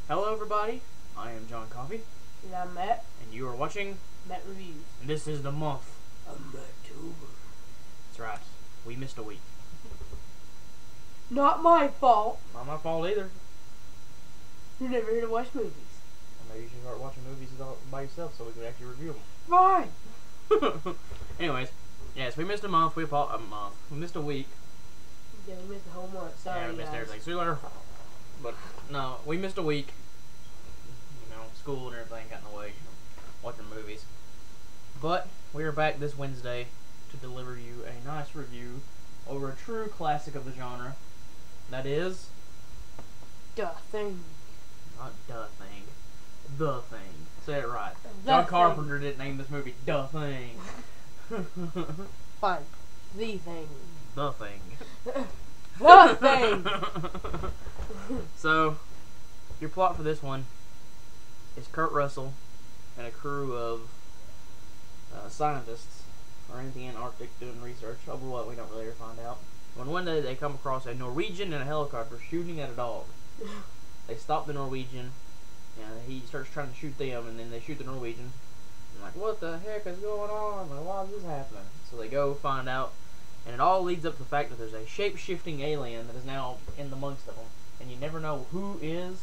Hello everybody, I am John Carpenter. And I'm Matt. And you are watching Matt Reviews. And this is the month of Mattober. That's right, we missed a week. Not my fault. Not my fault either. You're never here to watch movies. Well, maybe you should start watching movies by yourself so we can actually review them. Fine. Anyways, yes, we missed a month. We missed a week. Yeah, we missed the whole month. Sorry, yeah, we missed guys. everything. See you later. But no, we missed a week. You know, school and everything got in the way. You know, watching movies. But we are back this Wednesday to deliver you a nice review over a true classic of the genre. That is The Thing. not The Thing. The Thing. Say it right. The John Thing. Carpenter didn't name this movie The Thing. Fine. The Thing. The Thing. The Thing. So, your plot for this one is Kurt Russell and a crew of scientists are in the Antarctic doing research over what we don't really ever find out. When one day they come across a Norwegian in a helicopter shooting at a dog. They stop the Norwegian, and he starts trying to shoot them, and then they shoot the Norwegian. And like, what the heck is going on? Like, why is this happening? So they go find out, and it all leads up to the fact that there's a shape-shifting alien that is now in the amongst of them. And you never know who is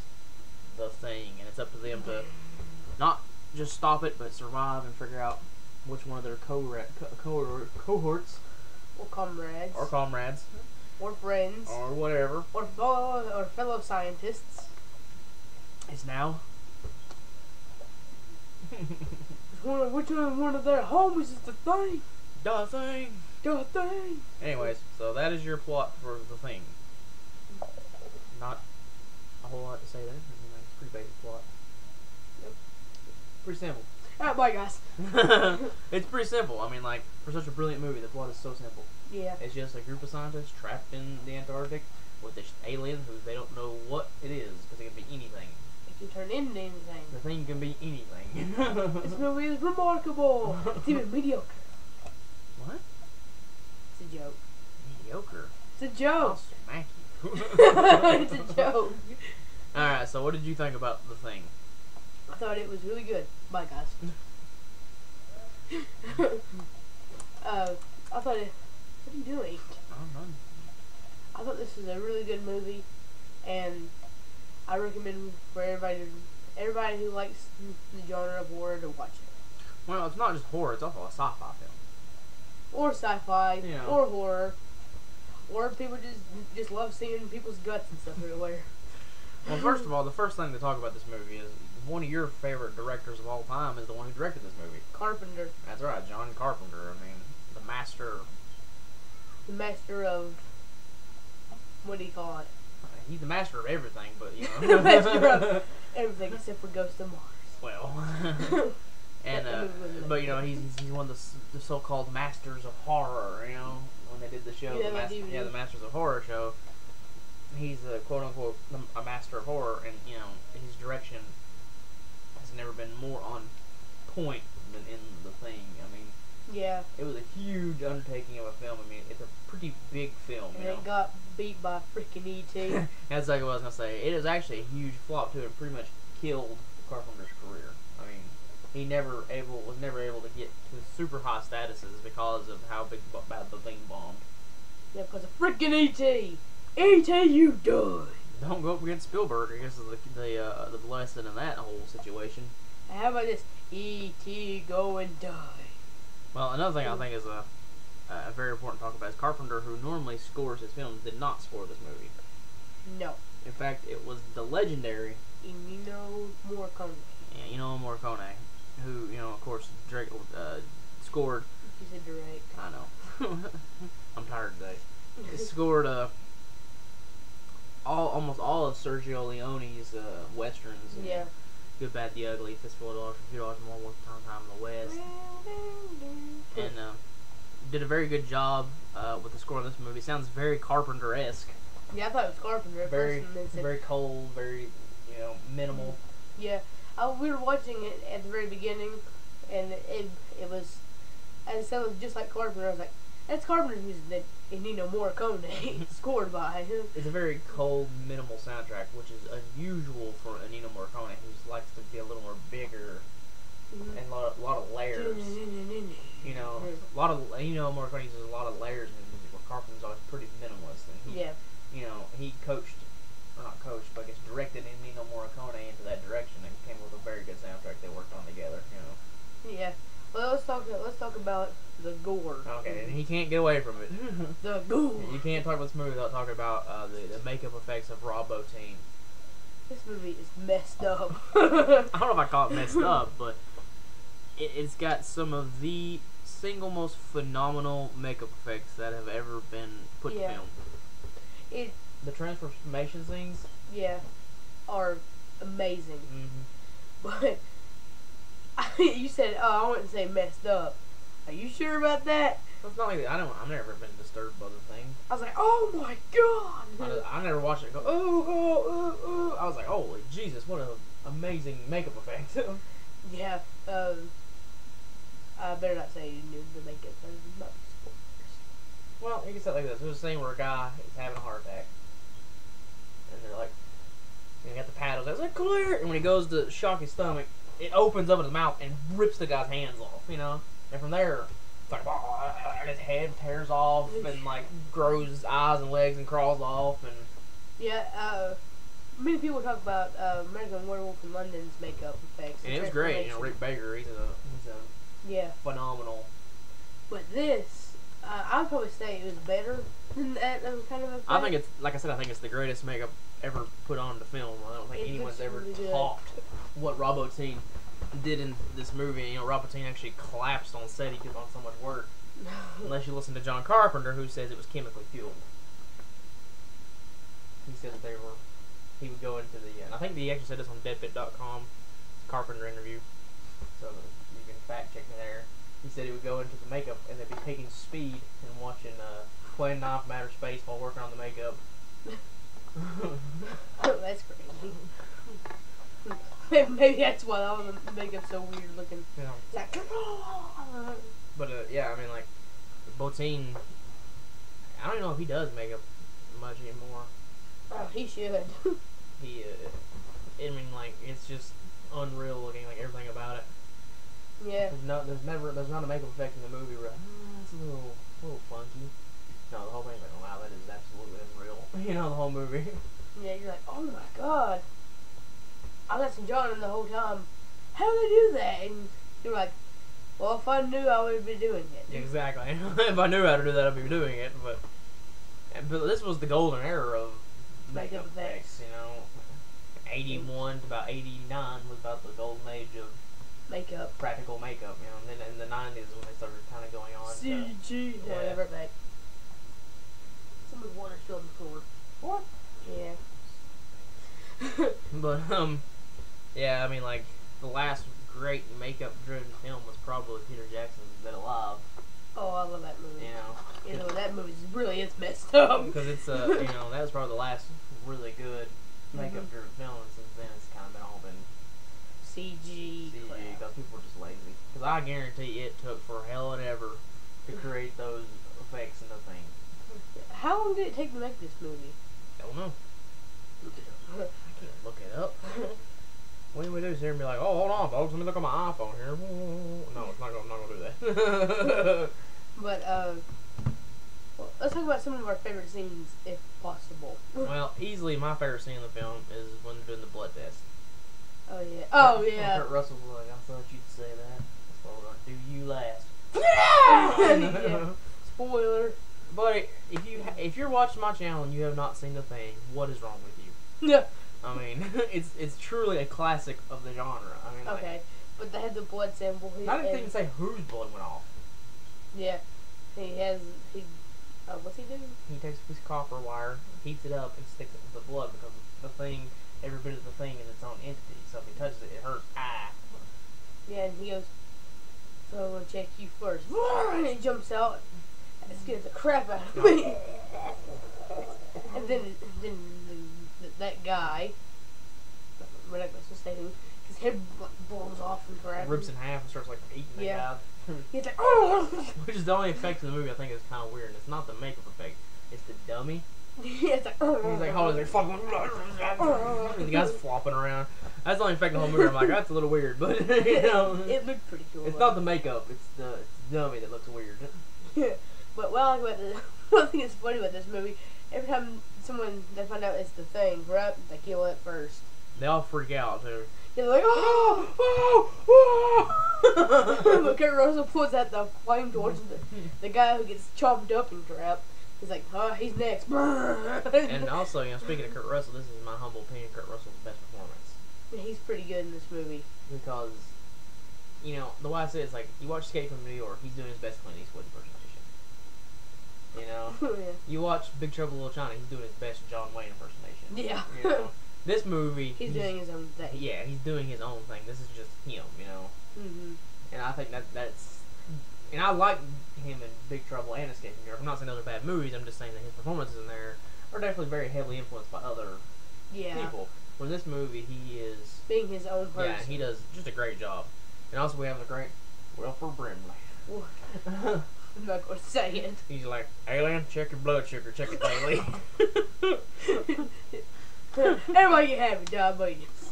the thing, and it's up to them to not just stop it, but survive and figure out which one of their cohorts Or comrades. or comrades Or friends. or whatever Or fellow scientists. is now. Which one of their homies is the Thing? The Thing. The Thing. Anyways, so that is your plot for The Thing. Not a whole lot to say there. I mean, it's a pretty basic plot. Yep. Pretty simple. Alright, bye guys. It's pretty simple. I mean, like, for such a brilliant movie, the plot is so simple. Yeah. It's just a group of scientists trapped in the Antarctic with this alien who they don't know what it is, because it can be anything. It can turn into anything. The thing can be anything. This movie is remarkable. It's even mediocre. What? It's a joke. Mediocre? It's a joke. I'll smack you. It's a joke. Alright, so what did you think about The Thing? I thought it was really good. Bye, guys. I thought it... What are you doing? I thought this was a really good movie, and I recommend for everybody who likes the genre of horror to watch it. Well, it's not just horror, it's also a sci-fi film. Or sci-fi, Yeah. or horror, or people just love seeing people's guts and stuff everywhere. Well, first of all, the first thing to talk about this movie is one of your favorite directors of all time is the one who directed this movie. Carpenter. That's right, John Carpenter. I mean, the master. The master of... What do you call it? He's the master of everything, but, you know. The master of everything except for Ghost of Mars. Well. And, but, you know, he's one of the so-called masters of horror, you know, when they did the show. Yeah, the Masters of Horror show. He's a quote-unquote a master of horror, and, you know, his direction has never been more on point than in The Thing. I mean, yeah. it was a huge undertaking of a film. I mean, it's a pretty big film, And you know. it got beat by freaking E.T. That's like what I was going to say. It is actually a huge flop, too. It pretty much killed Carpenter's career. I mean, he was never able to get to super high statuses because of how bad The Thing bombed. Yeah, because of freaking E.T. E.T., you die. Don't go up against Spielberg, I guess, is the lesson in that whole situation. How about this? E.T., go and die. Well, another thing I think is very important to talk about is Carpenter, who normally scores his films, did not score this movie. No. In fact, it was the legendary Ennio Morricone. Yeah, Ennio Morricone, who, you know, of course, scored. You said Drake. I know. I'm tired today. It scored almost all of Sergio Leone's westerns. And Yeah. Good, Bad, the Ugly, Fistful of Dollars, A Few Dollars More, Once Upon a Time in the West, and did a very good job with the score of this movie. Sounds very Carpenter-esque. Yeah, I thought it was Carpenter at Very, first, and then said, very cold, very minimal. yeah. We were watching it at the very beginning, and it was, and it sounded just like Carpenter. I was like, that's Carpenter's music that Ennio Morricone scored by. It's a very cold, minimal soundtrack, which is unusual for Ennio Morricone, who likes to be a little more bigger and a lot of layers. A lot of Ennio Morricone uses a lot of layers in his music, where Carpenter's always pretty minimalist. And he coached, or not coached, but I guess directed Ennio Morricone into that direction, and came with a very good soundtrack they worked on together. Yeah. Well, let's talk about the gore. Okay, and he can't get away from it. The gore. You can't talk about this movie without talking about the makeup effects of Rob Bottin. This movie is messed up. I don't know if I call it messed up, but it's got some of the single most phenomenal makeup effects that have ever been put to film. The transformation scenes, are amazing. Mm-hmm. But you said, "Oh, I wouldn't say messed up." Are you sure about that? It's not like that. I've never been disturbed by the thing. I was like, "Oh my god!" I never watched it and go, oh. I was like, holy Jesus, what an amazing makeup effect. Yeah. I better not say you knew the makeup. Not spoilers. Well, you can say it like this. There's a scene where a guy is having a heart attack, and they're like, and he got the paddles. I was like, clear. And when he goes to shock his stomach, it opens up in his mouth and rips the guy's hands off. And from there, it's like, and his head tears off and like grows his eyes and legs and crawls off and. Yeah. Many people talk about American Werewolf in London's makeup effects. And it was great. Rick Baker, he's a phenomenal. But this, I'd probably say it was better than that kind of effect. I think it's, like I said, I think it's the greatest makeup ever put on the film. I don't think anyone's ever topped what Rob Bottin did in this movie. Rob Bottin actually collapsed on set. He took on so much work. Unless you listen to John Carpenter, who says it was chemically fueled. He said that he would go into the, and I think he actually said this on deadfit.com, Carpenter interview, so you can fact check me there. He said he would go into the makeup and they'd be taking speed and watching Playing Knife from Outer Space while working on the makeup. Oh, that's crazy. Maybe that's why all the makeup's so weird looking. Yeah. It's like, but yeah, I mean, like, Bottin, I don't even know if he does makeup much anymore. Oh, he should. I mean, like, it's just unreal looking, like, everything about it. Yeah. There's not a makeup effect in the movie where, it's a little funky. No, the whole thing's like, wow, that is absolutely unreal. The whole movie. Yeah, you're like, oh my god. I was asking John the whole time, how do they do that? And you're like, well, if I knew, I would be doing it. Exactly. If I knew how to do that, I'd be doing it. But this was the golden era of makeup effects. 81 to about 89 was about the golden age of makeup, practical makeup. And then in the 90s when they started kind of going on CG, whatever. Back. Somebody wanted to show the floor. What? Yeah. But yeah, I mean, like, the last great makeup-driven film was probably Peter Jackson's Dead Alive. Oh, I love that movie. That movie really is messed up. Because it's that was probably the last really good makeup-driven film, and since then it's kind of been CG. Because people were just lazy. Because I guarantee it took for hell and ever to create those effects and the thing. How long did it take to make this movie? I don't know. I can't look it up. What do we do? Sit here and be like, oh, hold on, folks, let me look on my iPhone here. No, I'm not gonna do that. But well, let's talk about some of our favorite scenes, if possible. Well, easily my favorite scene in the film is when they're doing the blood test. Oh yeah. Oh yeah. Kurt Russell's like, I thought you'd say that. That's what we're gonna do you last. Yeah. Spoiler. But if you're watching my channel and you have not seen the thing, what is wrong with you? Yeah. I mean, it's truly a classic of the genre. I mean, okay, like, but they had the blood sample. I didn't even say whose blood went off. Yeah, he What's he doing? He takes a piece of copper wire, heats it up, and sticks it with the blood because the thing, every bit of the thing is its own entity. So if he touches it, it hurts. Ah. Yeah, and he goes, so I'm gonna check you first. And he jumps out and scares the crap out of me. And then that guy, we're not supposed to say who, his head blows off and crap. Rips in half and starts like eating the guy. He's like, oh! Which is the only effect of the movie I think is kind of weird. And it's not the makeup effect; it's the dummy. Yeah, it's like, oh! He's like, hold on, there's fucking. The guy's flopping around. That's the only effect of the whole movie. I'm like, that's a little weird, but you know, it looked pretty cool. It's not the makeup; it's the dummy that looks weird. Yeah, but what I like about this, one thing that's funny about this movie, every time they find out it's the thing, right? They kill it first. They all freak out too. Yeah, they're like, oh, oh. But Kurt Russell pulls out the flame torch, and the guy who gets chopped up and crap, he's like, oh, he's next. And also, you know, speaking of Kurt Russell, this is my humble opinion, Kurt Russell's best performance. He's pretty good in this movie. Because, you know, the way I say it is like, you watch Escape from New York, he's doing his best Clint Eastwood impersonation. You know? Yeah. You watch Big Trouble in Little China, he's doing his best John Wayne impersonation. Yeah. You know? This movie... He's doing his own thing. Yeah, he's doing his own thing. This is just him, you know? Mm-hmm. And I think that's... And I like him in Big Trouble and Escape from New York. I'm not saying those are bad movies, I'm just saying that his performances in there are definitely very heavily influenced by other people. Where in this movie, he is... being his own person. Yeah, he does just a great job. And also we have the great Wilford Brimley. I'm not going to say it. He's like, alien, check your blood sugar, check it daily. Everybody get happy, diabetes.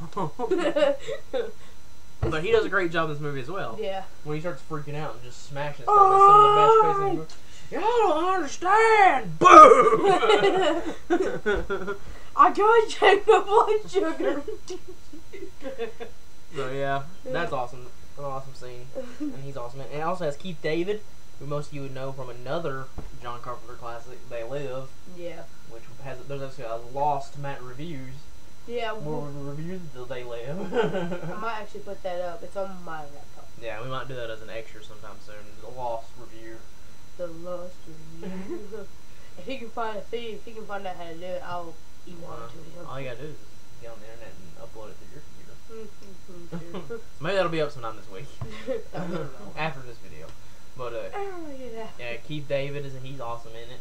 But he does a great job in this movie as well. Yeah. When he starts freaking out and just smashing stuff, it's some of the best faces in the movie. Y'all don't understand! Boom! I gotta check my blood sugar. So yeah, that's awesome. An awesome scene. And he's awesome. And it also has Keith David, who most of you would know from another John Carpenter classic, They Live. Yeah. Which has, there's actually a Lost Matt Reviews. Yeah. Where we reviewed the They Live. I might actually put that up. It's on my laptop. Yeah, we might do that as an extra sometime soon. The Lost Review. The Lost Review. If he can find out how to do it, I'll email it to him. All you gotta do is get on the internet and upload it to your computer. Maybe that'll be up sometime this week. After this video. But yeah, Keith David he's awesome in it.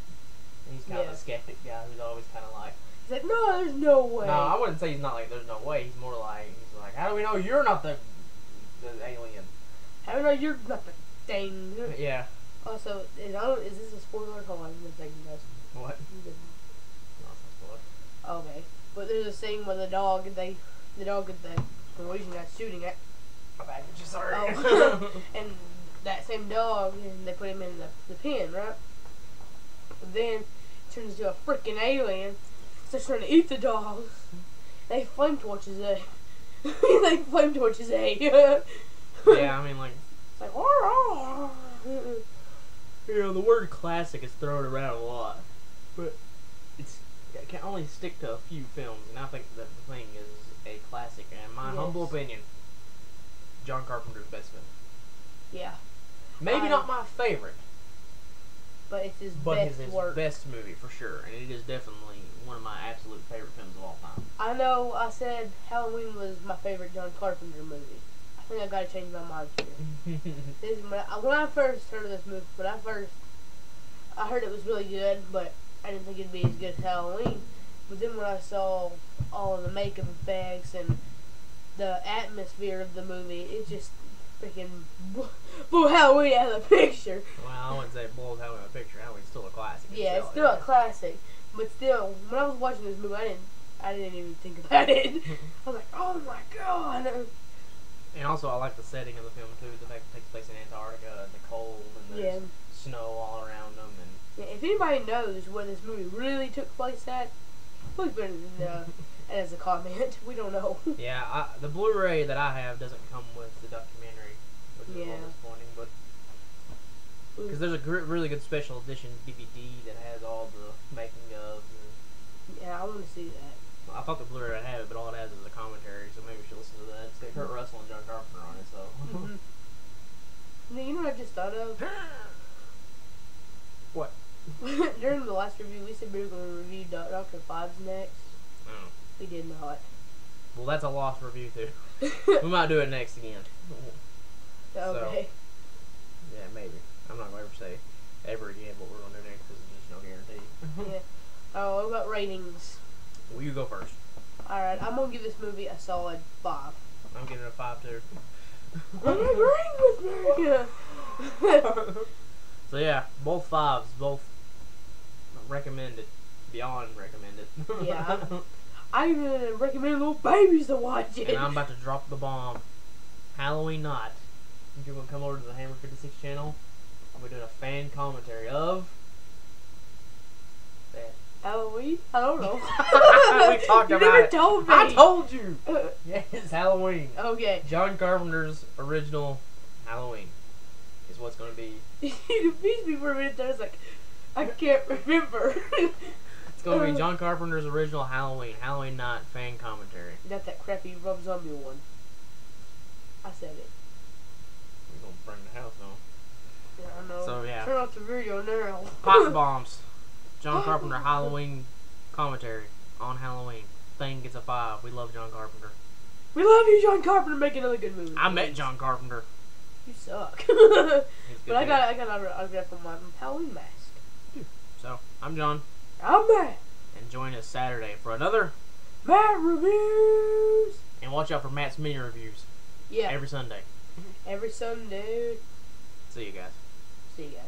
He's kind of a skeptic guy who's always kind of like, he's like, no, there's no way. No, I wouldn't say he's not like there's no way. He's more like, he's like, how do we know you're not the alien? How do we know you're not the thing? Yeah. Also, is this a spoiler? Hold on, I'm just thinking this. What? Okay, but there's a scene where the dog at the Norwegian guy's shooting at. My bad, you're sorry. Oh. And that same dog, and they put him in the pen, right? And then turns into a freaking alien, starts trying to eat the dog. They flame torches A. They flame torches A. Yeah, I mean, like, it's like, you know, the word classic is thrown around a lot, but it can only stick to a few films, and I think that the thing is a classic. And in my humble opinion, John Carpenter's best film. Yeah. Maybe not my favorite, but it's his best movie for sure, and it is definitely one of my absolute favorite films of all time. I know I said Halloween was my favorite John Carpenter movie. I think I gotta change my mind here. When I first heard of this movie, I heard it was really good, but I didn't think it'd be as good as Halloween. But then when I saw all of the makeup effects and the atmosphere of the movie, it just freaking blew Halloween out of the picture. Well, I wouldn't say it blows Halloween out of the picture. Halloween's still a classic. Yeah, it's still a classic. But still, when I was watching this movie, I didn't even think about it. I was like, oh my god. And also, I like the setting of the film too. The fact it takes place in Antarctica and the cold and there's snow all around them. And yeah, if anybody knows where this movie really took place at, please put it in as a comment. We don't know. Yeah, the Blu-ray that I have doesn't come with the documentary, which is a little disappointing. But because there's a really good special edition DVD that has all the making of. Yeah, I want to see that. I thought the Blu-ray would have it, but all it has is a commentary, so maybe we should listen to that. It's got Kurt Russell and John Carpenter on it, so. You know what I just thought of? What? During the last review, we said we were going to review Dr. Fives next. Oh. We did not. Well, that's a lost review too. We might do it next again. Okay. Yeah, maybe. I'm not going to ever say ever again what we're going to do next because there's just no guarantee. Yeah. Oh, what about ratings? Well, you go first. Alright, I'm going to give this movie a solid 5. I'm giving it a 5 too. I'm agreeing with me. So yeah, both 5s, both recommended, beyond recommended. Yeah. I even recommend little babies to watch it. And I'm about to drop the bomb. Halloween night. If you're going to come over to the Hammer 56 channel, we're doing a fan commentary of that. Halloween? I don't know. We talked you about never it. told me. I told you. Yes, Halloween. Okay. John Carpenter's original Halloween is what's going to be. You confused me for a minute there. I was like, I can't remember. It's going to be John Carpenter's original Halloween night fan commentary. Not that crappy Rob Zombie one. I said it. We're going to burn the house down. Yeah, I know. So, yeah. Turn off the video now. Pop bombs. John Carpenter Halloween commentary on Halloween. Thing gets a 5. We love John Carpenter. We love you, John Carpenter. Make another good movie. I met John Carpenter. You suck. He's good But I dude. got an autograph on my Halloween mask. So, I'm John. I'm Matt. And join us Saturday for another Matt Reviews. And watch out for Matt's mini reviews. Yeah. Every Sunday. Every Sunday. See you guys. See you guys.